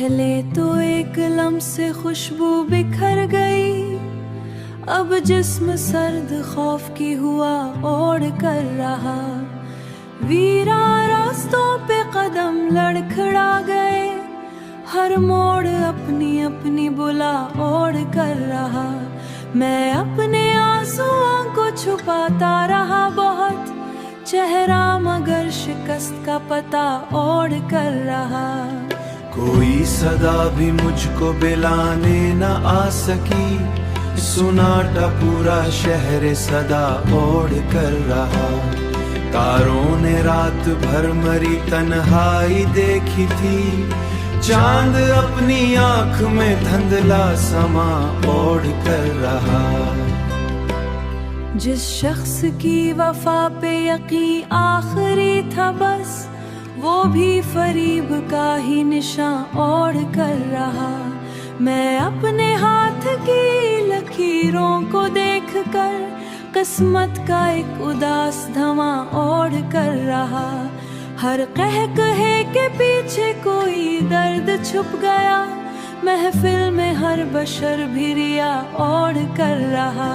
पहले तो एक लम्से खुशबू बिखर गई, अब जिस्म सर्द खौफ की हुआ ओढ़ कर रहा। वीरा रास्तों पे कदम लड़खड़ा गए, हर मोड़ अपनी अपनी बुला ओढ़ कर रहा। मैं अपने आंसुओं को छुपाता रहा बहुत, चेहरा मगर शिकस्त का पता ओढ़ कर रहा। कोई सदा भी मुझको बुलाने न आ सकी, सुनाटा पूरा शहर सदा ओढ़ कर रहा। तारों ने रात भर मरी तन्हाई देखी थी, चांद अपनी आंख में धुंधला समा ओढ़ कर रहा। जिस शख्स की वफा पे यकीन आखिरी था बस, वो भी फरीब का ही निशान ओढ़ कर रहा। मैं अपने हाथ की लकीरों को देखकर किस्मत का एक उदास धमा ओढ़ कर रहा। हर कहे के पीछे कोई दर्द छुप गया, महफिल में हर बशर भी रिया ओढ़ कर रहा।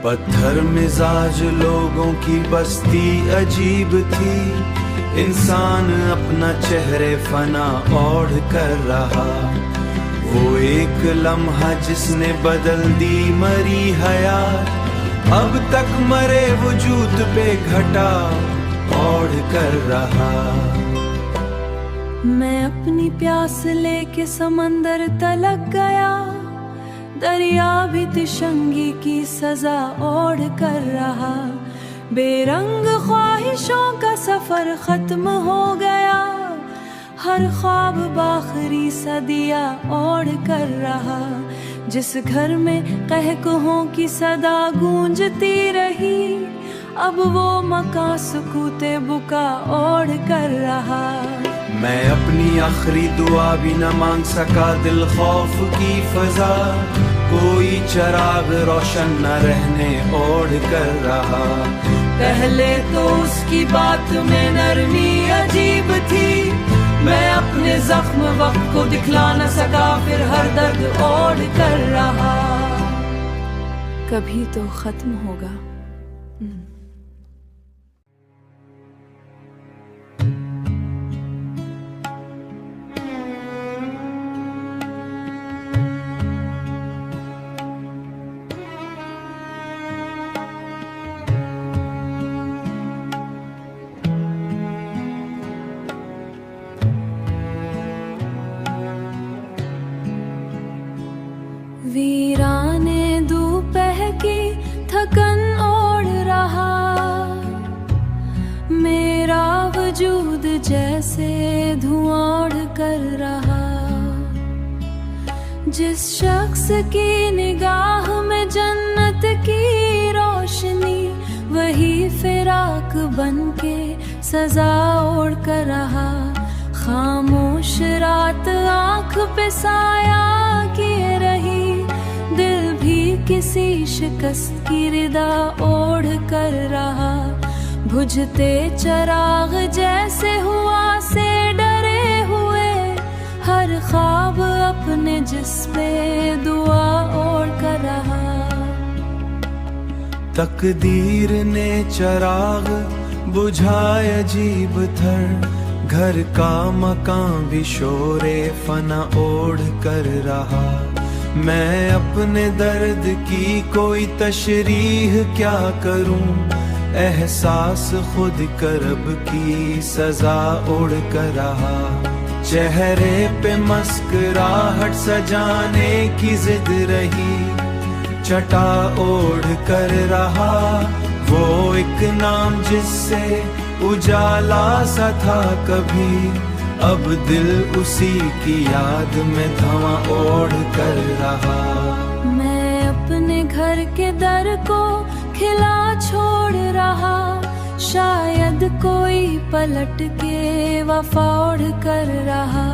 पत्थर मिजाज लोगों की बस्ती अजीब थी, इंसान अपना चेहरे फना ओढ़ कर रहा। वो एक लम्हा जिसने बदल दी मरी हयात, अब तक मरे वजूद पे घटा ओढ़ कर रहा। मैं अपनी प्यास लेके समंदर तलक गया, दरिया भी तिशंगी की सजा ओढ़ कर रहा। बेरंग ख्वाहिशों का सफर खत्म हो गया, हर ख्वाब बाखरी सदिया ओढ़ कर रहा। जिस घर में कहकहों की सदा गूंजती रही, अब वो मकान सुकूते बुका ओढ़ कर रहा। मैं अपनी आखिरी दुआ भी न मांग सका, दिल खौफ की फजा कोई चराग रोशन न रहने ओढ़ कर रहा। पहले तो उसकी बात में नरमी अजीब थी, मैं अपने जख्म वक्त को दिखला न सका, फिर हर दर्द ओढ़ कर रहा। कभी तो खत्म होगा। वीराने दोपहर की थकन ओढ़ रहा, मेरा वजूद जैसे धुआं ओढ़ कर रहा। जिस शख्स की निगाह में जन्नत की रोशनी, वही फिराक बनके सजा ओढ़ कर रहा। खामोश रात आँख पे साया किए रही, दिल भी किसी शिकस्त की रिदा ओढ़ कर रहा। बुझते चराग जैसे हुआ से डरे हुए, हर ख्वाब अपने जिस पे दुआ ओढ़ कर रहा। तकदीर ने चराग बुझाए अजीब थर, घर का मकान भी शोरे फना ओढ़ कर रहा। मैं अपने दर्द की कोई तशरीह क्या करूं, एहसास खुद करब की सजा ओढ़ कर रहा। चेहरे पे मस्कुराहट सजाने की जिद रही, चटा ओढ़ कर रहा। वो एक नाम जिससे उजाला सा था कभी, अब दिल उसी की याद में धुआं ओढ़ कर रहा। मैं अपने घर के दर को खिला छोड़ रहा, शायद कोई पलट के वफा ओढ़ कर रहा।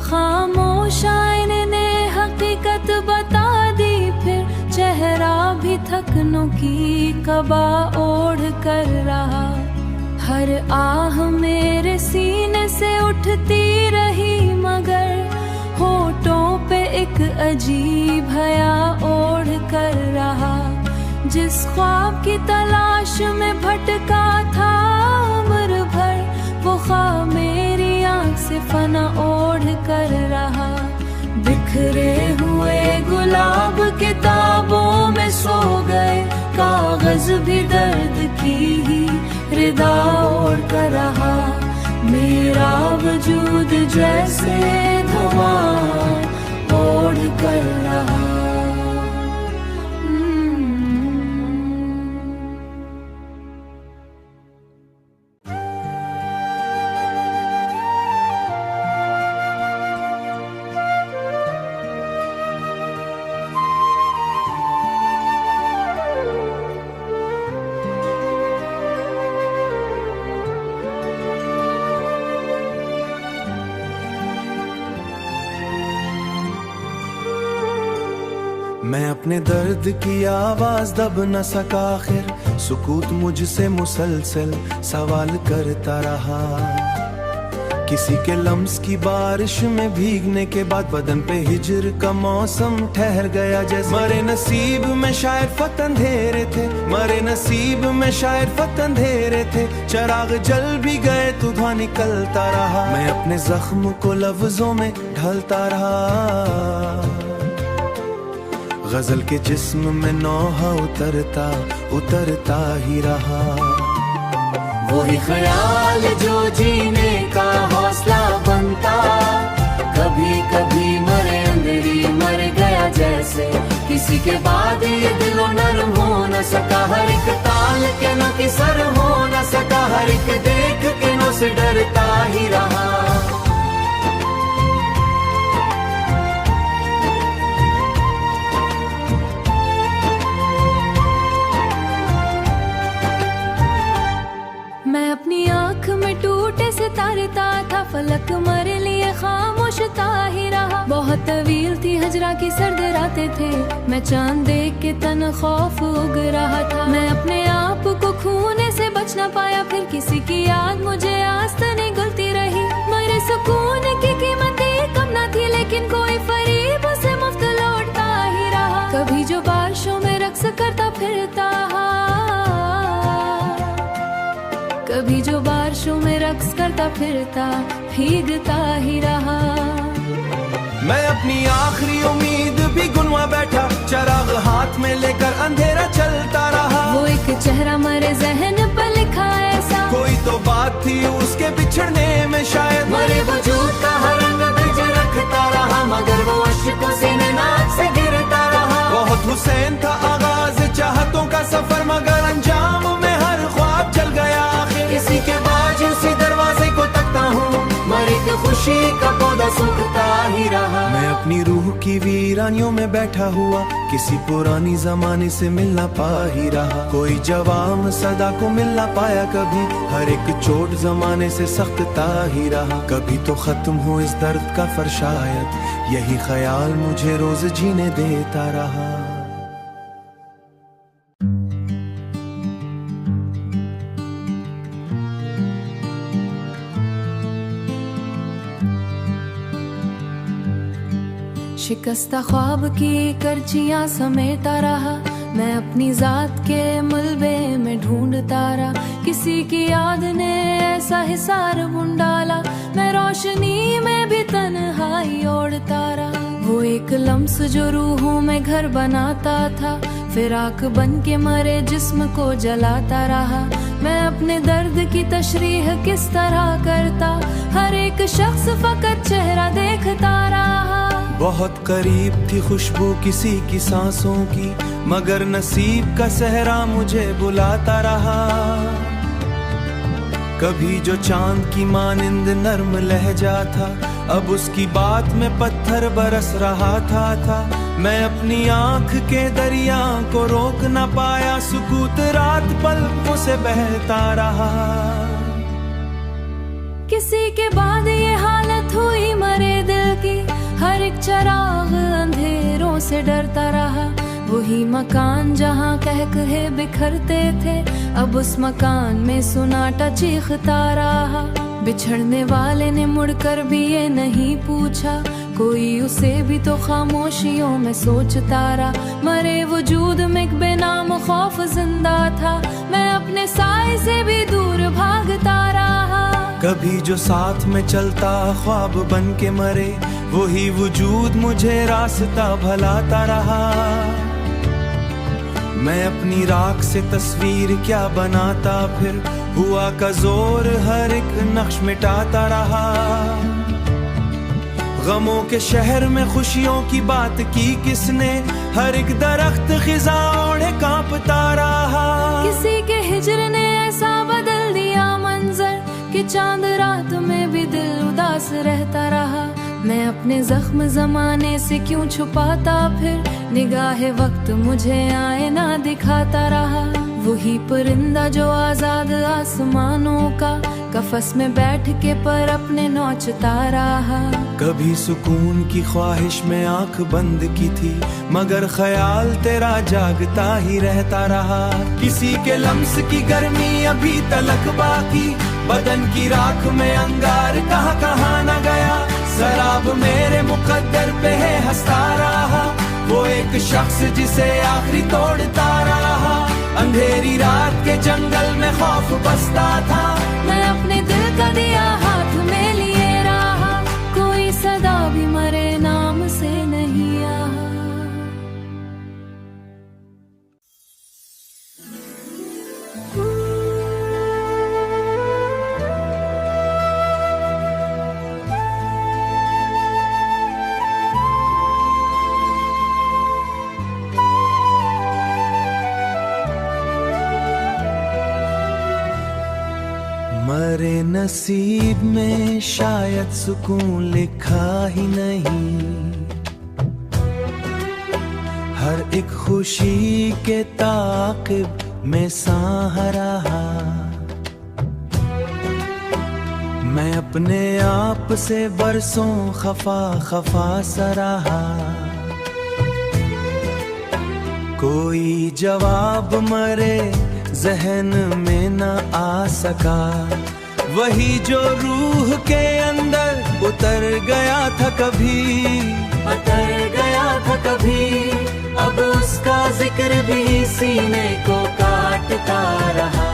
खामोश आईने ने हकीकत बता दी, फिर चेहरा भी थकनों की कबा ओढ़ कर रहा। हर आह मेरे सीने से उठती रही, मगर होठों पे एक अजीब हया ओढ़ कर रहा, जिस ख्वाब की तलाश में भटका था उम्र भर, वो ख्वाब मेरी आँख से फना ओढ़ कर रहा। बिखरे हुए गुलाब किताबों में सो गए, कागज भी दर्द की ही रिदा ओढ़ कर रहा। मेरा वजूद जैसे धुआं ओढ़ कर रहा। मैं अपने दर्द की आवाज दब न सका, आखिर सुकूत मुझसे मुसलसल सवाल करता रहा। किसी के लम्स की बारिश में भीगने के बाद बदन पे हिजर का मौसम ठहर गया, जैसे मरे नसीब में शायद फत अंधेरे थे, मरे नसीब में शायद फत अंधेरे थे। चिराग जल भी गए तो धुआं निकलता रहा, मैं अपने जख्म को लफ्जों में ढलता रहा। गजल के जिस्म में नौहा उतरता उतरता ही रहा। वही ख्याल जो जीने का हौसला बनता, कभी कभी मरे अंदरी मर गया जैसे। किसी के बाद ये दिलो नरम हो न सका, हर एक ताल के नो की सर हो न सका, हर एक देख के नो से डरता ही रहा। मैं अपनी आँख में टूटे सितारे था, फलक मेरे लिए खामोशता ही रहा। बहुत तवील थी हजरा की सर्द रातें थे, मैं चांद देख के तन खौफ उग रहा था। मैं अपने आप को खोने से बच ना पाया, फिर किसी की याद मुझे आस्तने गुलती रही। मेरे सुकून की कीमतें कम ना थी, लेकिन कोई फरीब उसे मुफ्त लौटता ही रहा। कभी जो बारिशों में रक्स करता फिरता, कभी जो बारिशों में रक्स करता फिरता भीगता ही रहा। मैं अपनी आखिरी उम्मीद भी गुनवा बैठा, चिराग हाथ में लेकर अंधेरा चलता रहा। वो एक चेहरा मरे जहन पर लिखा ऐसा, कोई तो बात थी उसके बिछड़ने में शायद। मरे वजूद का हर रंग ब्रिज रखता रहा, मगर वो अश्कों से नाक से गिरता रहा। बहुत हुसैन था आगाज चाहतों का सफर, मगर अंजाम में हर ख्वाब चल गया। किसी के बाद उसी दरवाजे को तकता हूँ, मरे तो खुशी का पौधा सूखता ही रहा। मैं अपनी रूह की वीरानियों में बैठा हुआ, किसी पुरानी जमाने से मिलना पा ही रहा। कोई जवाब सदा को मिलना पाया कभी, हर एक चोट जमाने से सख्तता ही रहा। कभी तो खत्म हो इस दर्द का फरशायद, यही ख्याल मुझे रोज जीने देता रहा। शिकस्ता ख्वाब की करचियां समेटा रहा, मैं अपनी जात के मलबे में ढूंढता रहा। किसी की याद ने ऐसा हिसार बुन डाला, मैं रोशनी में भी तन्हाई ओढ़ता रहा। वो एक लम्स जो रूहों में घर बनाता था, फिर आग बन के मरे जिस्म को जलाता रहा। मैं अपने दर्द की तशरीह किस तरह करता, हर एक शख्स फकत चेहरा देखता रहा। बहुत करीब थी खुशबू किसी की सांसों की, मगर नसीब का सहरा मुझे बुलाता रहा। कभी जो चांद की मानिंद नर्म लहजा था, अब उसकी बात में पत्थर बरस रहा था। मैं अपनी आंख के दरिया को रोक न पाया, सुकूत रात पलकों से बहता रहा। किसी के बाद ये हालत हुई मरे दिल की, हर एक चिराग अंधेरों से डरता रहा। वही मकान जहाँ कह कहे बिखरते थे, अब उस मकान में सुनाटा चीखता रहा। बिछड़ने वाले ने मुड़कर भी ये नहीं पूछा, कोई उसे भी तो खामोशियों में सोचता रहा। मरे वजूद में एक बेनाम खौफ जिंदा था, मैं अपने साए से भी दूर भागता रहा। कभी जो साथ में चलता ख्वाब बन के मरे, वही वजूद मुझे रास्ता भलाता रहा। मैं अपनी राख से तस्वीर क्या बनाता, फिर हुआ का जोर हर एक नक्श मिटाता रहा। गमों के शहर में खुशियों की बात की किसने, हर एक दरख्त खिजा ओढ़े कांपता रहा। किसी के हिजर ने ऐसा बदल दिया मंजर कि चांद रात में भी दिल उदास रहता रहा। मैं अपने जख्म जमाने से क्यों छुपाता, फिर निगाहे वक्त मुझे आईना दिखाता रहा। वही परिंदा जो आजाद आसमानों का कफस में बैठ के पर अपने नोचता रहा। कभी सुकून की ख्वाहिश में आंख बंद की थी, मगर ख्याल तेरा जागता ही रहता रहा। किसी के लम्स की गर्मी अभी तलक बाकी, बदन की राख में अंगार कहाँ कहाँ न गया। शराब मेरे मुकद्दर पे है हंसता रहा, वो एक शख्स जिसे आखिरी तोड़ता रहा। अंधेरी रात के जंगल में खौफ बसता था, मैं अपने दिल का दिया हाथ में लिए रहा। कोई सदा भी मरे नाम से नहीं आ। मरे नसीब में शायद सुकून लिखा ही नहीं, हर एक खुशी के ताक़िब में सहारा। मैं अपने आप से बरसों खफा खफा सा रहा। कोई जवाब मरे जहन में न आ सका, वही जो रूह के अंदर उतर गया था कभी, अब उसका जिक्र भी सीने को काटता रहा।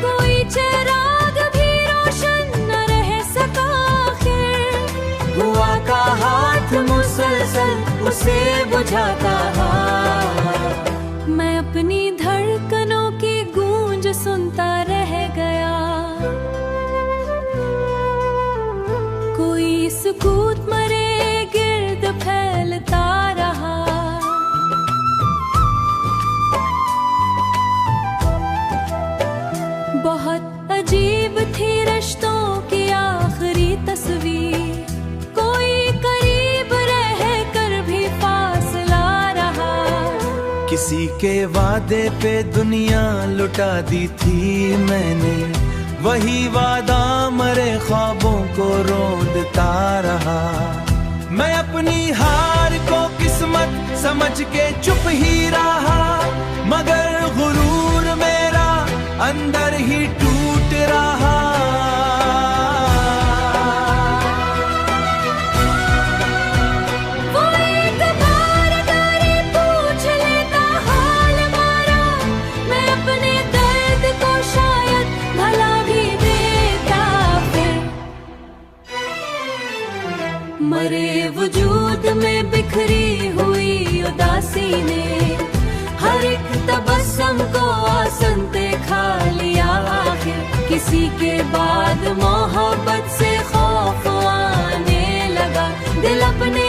कोई चिराग भी रोशन न रह सका, आखिर हुआ का हाथ मुसलसल उसे बुझाता रहा। मैं अपनी धड़कनों की गूंज सुनता रह गया। कोई सुकूत मरे गिर्द फैलता रहा। बहुत अजीब थी रिश्तों की आखिरी तस्वीर, कोई करीब रह कर भी फासला रहा। किसी के वादे पे दुनिया लुटा दी थी मैंने, वही वादा मरे ख्वाबों को रोंदता रहा। मैं अपनी हार को किस्मत समझ के चुप ही रहा, मगर गुरूर मेरा अंदर ही टूट रहा। वो एक बार अगर पूछ लेता हाल मारा, मैं अपने दर्द को शायद भला भी देता। फिर मरे वजूद में बिखरी हुई उदासी ने हर एक तबस्सुम को आसनते खा लिया। आखिर किसी के बाद मोहब्बत से खौफ आने लगा, दिल अपने